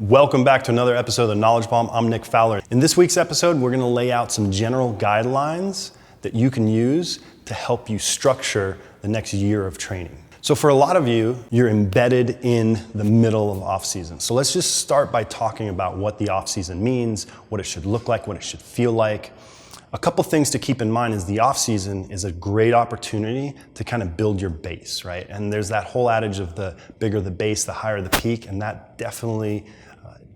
Welcome back to another episode of the Knowledge Bomb. I'm Nick Fowler. In this week's episode, we're going to lay out some general guidelines that you can use to help you structure the next year of training. So for a lot of you, you're embedded in the middle of off-season. So let's just start by talking about what the off-season means, what it should look like, what it should feel like. A couple things to keep in mind is the off-season is a great opportunity to kind of build your base, right? And there's that whole adage of the bigger the base, the higher the peak, and that definitely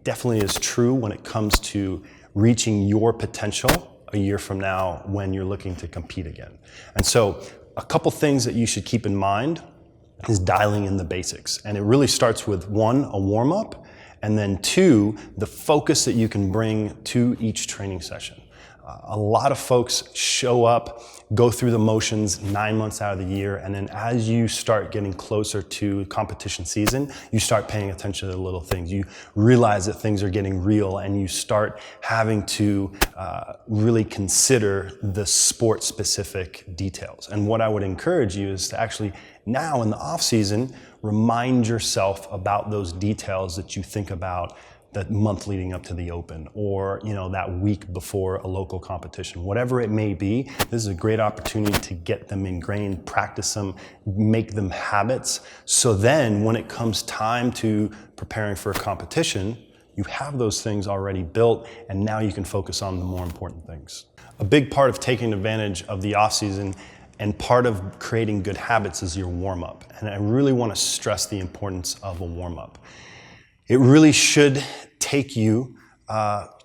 is true when it comes to reaching your potential a year from now when you're looking to compete again. And so a couple things that you should keep in mind is dialing in the basics. And it really starts with one, a warm-up, and then two, the focus that you can bring to each training session. A lot of folks show up, go through the motions 9 months out of the year, and then as you start getting closer to competition season, you start paying attention to the little things. You realize that things are getting real, and you start having to really consider the sport-specific details. And what I would encourage you is to actually, now in the off-season, remind yourself about those details that you think about that month leading up to the Open, or that week before a local competition. Whatever it may be, this is a great opportunity to get them ingrained, practice them, make them habits, so then when it comes time to preparing for a competition, you have those things already built, and now you can focus on the more important things. A big part of taking advantage of the off-season and part of creating good habits is your warm-up. And I really want to stress the importance of a warm-up. It really should take you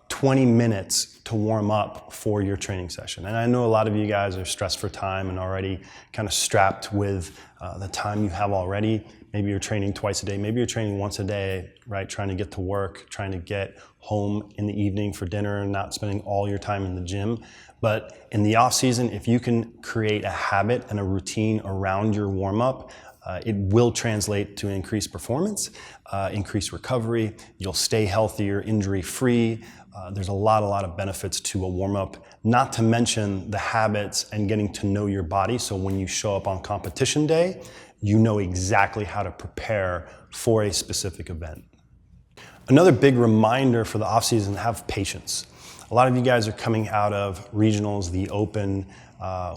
20 minutes to warm up for your training session. And I know a lot of you guys are stressed for time and already kind of strapped with the time you have already. Maybe you're training twice a day, maybe you're training once a day, right? Trying to get to work, trying to get home in the evening for dinner and not spending all your time in the gym. But in the off season, if you can create a habit and a routine around your warm up, it will translate to increased performance, increased recovery. You'll stay healthier, injury-free. There's a lot of benefits to a warm-up, not to mention the habits and getting to know your body. So when you show up on competition day, you know exactly how to prepare for a specific event. Another big reminder for the off-season, have patience. A lot of you guys are coming out of regionals, the Open,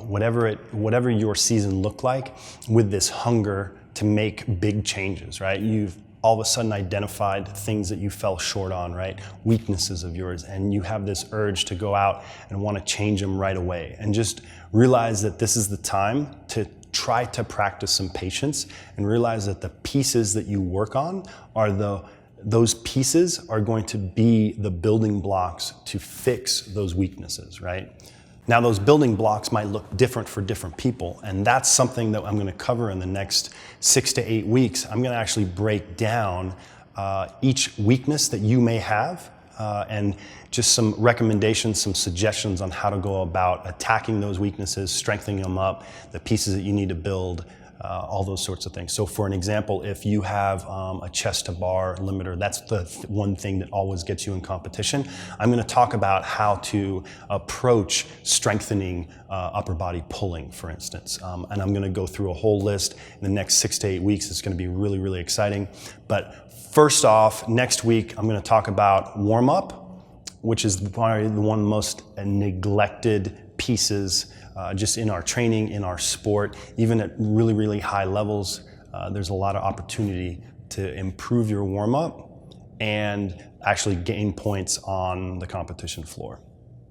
whatever your season looked like, with this hunger to make big changes, right? You've all of a sudden identified things that you fell short on, right? Weaknesses of yours, and you have this urge to go out and want to change them right away. And just realize that this is the time to try to practice some patience and realize that the pieces that you work on are those pieces are going to be the building blocks to fix those weaknesses, right? Now, those building blocks might look different for different people, and that's something that I'm going to cover in the next 6 to 8 weeks. I'm going to actually break down each weakness that you may have and just some recommendations, some suggestions on how to go about attacking those weaknesses, strengthening them up, the pieces that you need to build, all those sorts of things. So for an example, if you have a chest to bar limiter, that's the one thing that always gets you in competition. I'm going to talk about how to approach strengthening upper body pulling, for instance. And I'm going to go through a whole list in the next 6 to 8 weeks. It's going to be really exciting. But first off, next week, I'm going to talk about warm-up, which is probably one of the most neglected pieces just in our training, in our sport. Even at really high levels, there's a lot of opportunity to improve your warm-up and actually gain points on the competition floor.